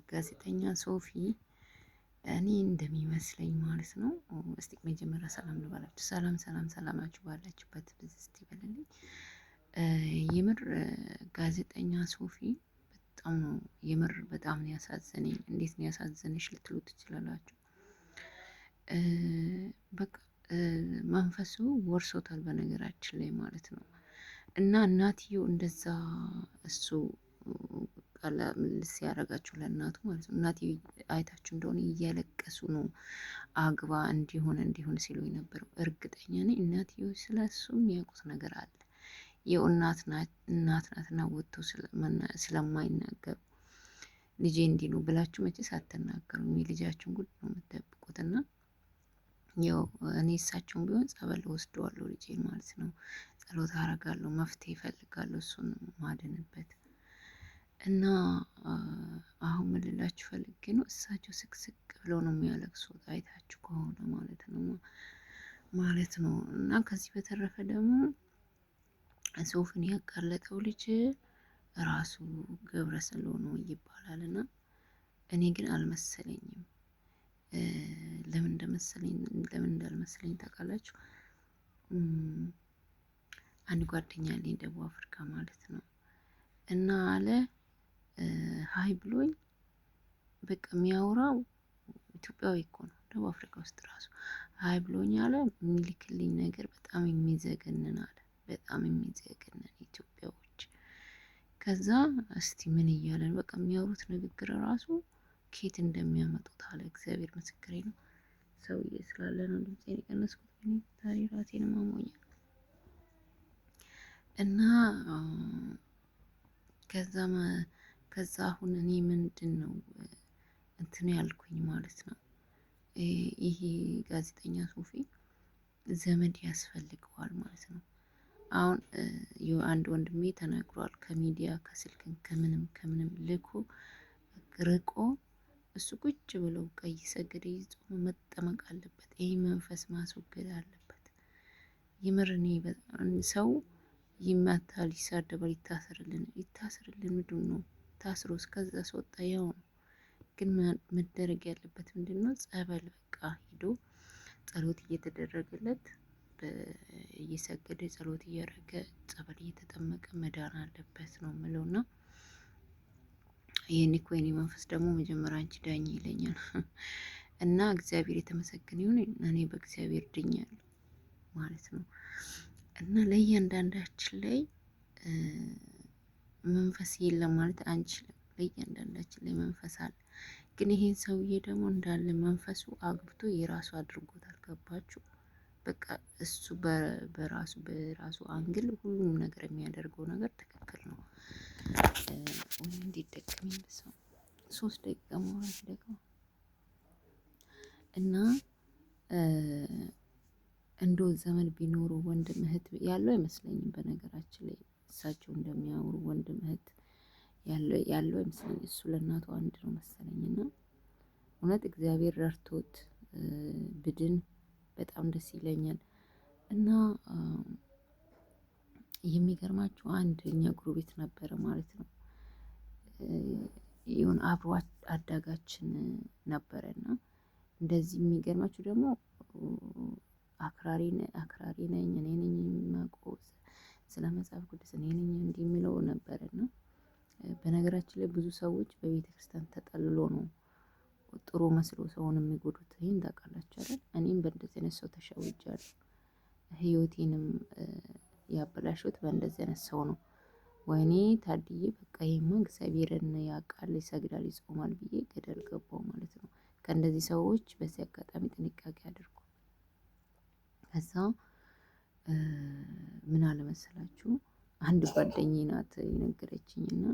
ጋዜጠኛ ሶፊ እኔ እንደሚመስለኝ ማለት ነው። እስቲ መጀመሪያ ሰላም ልበላችሁ። ሰላም ሰላም፣ ሰላማችሁ ባላችሁበት ብዝት ይበልልኝ። የምር ጋዜጠኛ ሶፊ በጣም ነው የምር በጣም ነው ያሳዘነኝ። እንዴት ነው ያሳዘነሽ ልትሉ ትችላላችሁ። በቃ መንፈሱ ወርሶታል በነገራችን ላይ ማለት ነው። እና እናትየው እንደዛ እሱ ቃለ ምልልስ ሲያደርጋቸው ለእናቱ ማለት ነው። እናትየው አይታችሁ እንደሆነ እያለቀሱ ነው አግባ እንዲሆን ሲሉ የነበረው። እርግጠኛ ነኝ እናትየው ስለ እሱ የሚያውቁት ነገር አለ። የው እናት ናትና ወጥተው ስለማይናገሩ ልጄ እንዲህ ነው ብላችሁ መቼስ አትናገሩም። የልጃችሁን ጉድ ነው የምትጠብቁት። እና ያው እኔ እሳቸውን ቢሆን ጸበል ወስደዋለሁ ልጄን ማለት ነው። ጸሎት አረጋለሁ፣ መፍትሄ እፈልጋለሁ እሱን ማድንበት። እና አሁን ምን ልላችሁ ፈልጌ ነው፣ እሳቸው ስቅስቅ ብለው ነው የሚያለቅሱት አይታችሁ ከሆነ ማለት ነው። እና ከዚህ በተረፈ ደግሞ ሶፍን ያጋለጠው ልጅ ራሱ ገብረ ሰሎሞን ነው ይባላል። እና እኔ ግን አልመሰለኝም። ለምን እንዳልመሰለኝ ታውቃላችሁ? አንድ ጓደኛ አለኝ ደቡብ አፍሪካ ማለት ነው። እና አለ ሀይ ብሎኝ በቃ የሚያወራው ኢትዮጵያዊ እኮ ነው፣ ደቡብ አፍሪካ ውስጥ ራሱ ሀይ ብሎኝ አለ። የሚልክልኝ ነገር በጣም የሚዘገንን አለ፣ በጣም የሚዘገንን ኢትዮጵያዎች። ከዛ እስቲ ምን እያለን በቃ የሚያወሩት ንግግር ራሱ ኬት እንደሚያመጡት አለ። እግዚአብሔር ምስክሬ ነው። ሰውዬ ስላለ ነው ድምፄን የቀነስኩት። ታሪ ራሴን ማሞኛል። እና ከዛ አሁን እኔ ምንድን ነው እንትን ያልኩኝ ማለት ነው። ይሄ ጋዜጠኛ ሶፊ ዘመድ ያስፈልገዋል ማለት ነው። አሁን አንድ ወንድሜ ተናግሯል። ከሚዲያ ከስልክን ከምንም ልኮ ርቆ እሱ ቁጭ ብለው ቀይ ሰገደ ይጾም መጠመቅ አለበት። ይህ መንፈስ ማስወገድ አለበት። ይምርኔ ሰው ይመታል፣ ይሳደባል፣ ይታሰርልን ምንድን ነው ታስሮ እስከዛ ስወጣ ያው ነው። ግን መደረግ ያለበት ምንድን ነው? ጸበል በቃ ሂዶ ጸሎት እየተደረገለት እየሰገደ ጸሎት እያደረገ ጸበል እየተጠመቀ መዳን አለበት ነው የምለውና ይህን እኮ የኔ መንፈስ ደግሞ መጀመሪያ አንቺ ዳኝ ይለኛል። እና እግዚአብሔር የተመሰገነ ይሁን። እኔ በእግዚአብሔር ድኛለሁ ማለት ነው። እና ለእያንዳንዳችን ላይ መንፈስ የለም ማለት አንችልም። ለእያንዳንዳችን ላይ መንፈስ አለ። ግን ይሄን ሰውዬ ደግሞ እንዳለ መንፈሱ አግብቶ የራሱ አድርጎታል። ገባችሁ? በቃ እሱ በራሱ አንግል ሁሉም ነገር የሚያደርገው ነገር ትክክል ነው። እንዲደቅም ይመስል 3 ደቂቃ ማውራት ደግሞ እና እንዶ ዘመን ቢኖሩ ወንድም እህት ያለው አይመስለኝም። በነገራችን ላይ እሳቸው እንደሚያወሩ ወንድም እህት ያለው አይመስለኝም። እሱ ለእናቱ አንድ ነው መሰለኝና እውነት እግዚአብሔር ረድቶት ብድን በጣም ደስ ይለኛል። እና የሚገርማችሁ አንድ እኛ ጉሩቤት ነበረ ማለት ነው። ይሁን አብሮ አዳጋችን ነበረና እንደዚህ የሚገርማችሁ ደግሞ አክራሪ ነኝ እኔ ነኝ የማውቀው ስለ መጽሐፍ ቅዱስ እኔ ነኝ እንዲህ የሚለው ነበርና በነገራችን ላይ ብዙ ሰዎች በቤተ ክርስቲያን ተጠልሎ ነው ጥሩ መስሎ ሰውን የሚጎዱት። ይሄን ታውቃላችሁ አይደል? እኔም በእንደዚህ አይነት ሰው ተሸውጃለሁ። ህይወቴንም ያበላሹት በእንደዚህ አይነት ሰው ነው። ወይኔ ታድዬ በቃ ይሄማ እግዚአብሔርን ያውቃል፣ ይሰግዳል፣ ይጾማል ብዬ ገደል ገባው ማለት ነው። ከእንደዚህ ሰዎች በዚህ አጋጣሚ ጥንቃቄ አድርጉ። ከዛ ምን አለመሰላችሁ አንድ ጓደኛዬ ናት የነገረችኝና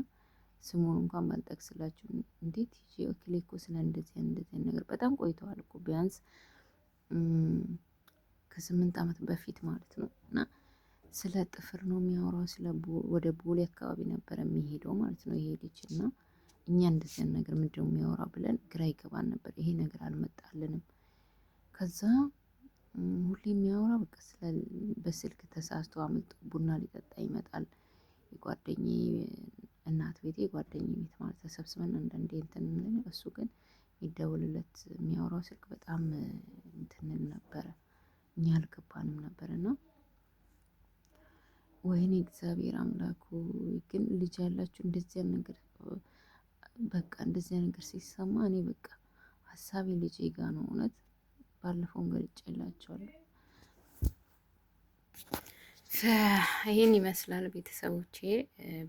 ስሙን እንኳን ባልጠቅስላችሁ እንዴት ይዤ እክሌ እኮ ስለ እንደዚህ ነገር በጣም ቆይተዋል እኮ ቢያንስ ከ8 ዓመት በፊት ማለት ነው። እና ስለ ጥፍር ነው የሚያወራው። ወደ ቦሌ አካባቢ ነበር የሚሄደው ማለት ነው ይሄ ልጅ። እና እኛ እንደዚህ ነገር ምንድነው የሚያወራው ብለን ግራ ይገባን ነበር። ይሄ ነገር አልመጣልንም። ከዛ ሁሌ የሚያወራው በቃ በስልክ ተሳስቶ አምልጦ ቡና ሊጠጣ ይመጣል። የጓደኛዬ እናት ቤቴ ጓደኛ ቤት ማለት ተሰብስበን አንዳንዴ እንትን እሱ ግን ይደውልለት የሚያወራው ስልክ በጣም እንትን ነበረ። እኛ አልገባንም ነበር እና ወይኔ እግዚአብሔር አምላኩ ግን ልጅ ያላችሁ እንደዚያ ነገር በቃ እንደዚያ ነገር ሲሰማ እኔ በቃ ሀሳቤ ልጄ ጋ ነው። እውነት ባለፈውን ገልጬላችኋለሁ። ይህን ይመስላል ቤተሰቦቼ።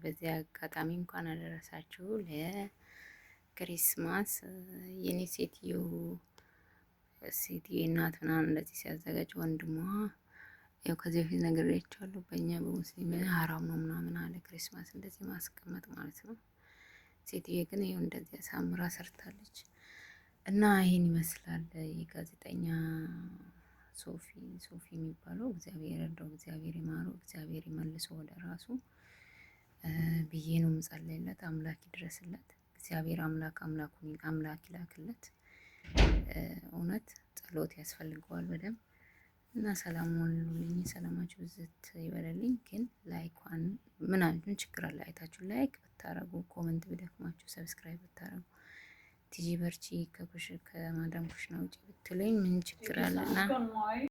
በዚህ አጋጣሚ እንኳን አደረሳችሁ ለክሪስማስ። የኔ ሴትዮ እናት ምናምን እንደዚህ ሲያዘጋጅ ወንድሟ ያው ከዚህ በፊት ነግሬያቸዋለሁ። በእኛ በሙስሊም ሀራም ነው ምናምን አለ ክሪስማስ እንደዚህ ማስቀመጥ ማለት ነው። ሴትዬ ግን ይኸው እንደዚህ አሳምራ ሰርታለች እና ይህን ይመስላል የጋዜጠኛ ሶፊ የሚባለው። እግዚአብሔር ረዳው፣ እግዚአብሔር ይማረው፣ እግዚአብሔር ይመልሰው ወደ ራሱ ብዬ ነው የምጸልይለት። አምላክ ይድረስለት። እግዚአብሔር አምላክ ይላክለት። እውነት ጸሎት ያስፈልገዋል በደንብ እና ሰላም ሆኑልኝ። ሰላማችሁ ብዝት ይበለልኝ። ግን ላይኳን ምናምን ችግር አለ አይታችሁ ላይክ ብታረጉ፣ ኮመንት ቢደክማችሁ ሰብስክራይብ ብታረጉ፣ ቲጂ በርቺ ከማዳም ኩሽና ውጪ ብትለኝ ምን ችግር አለና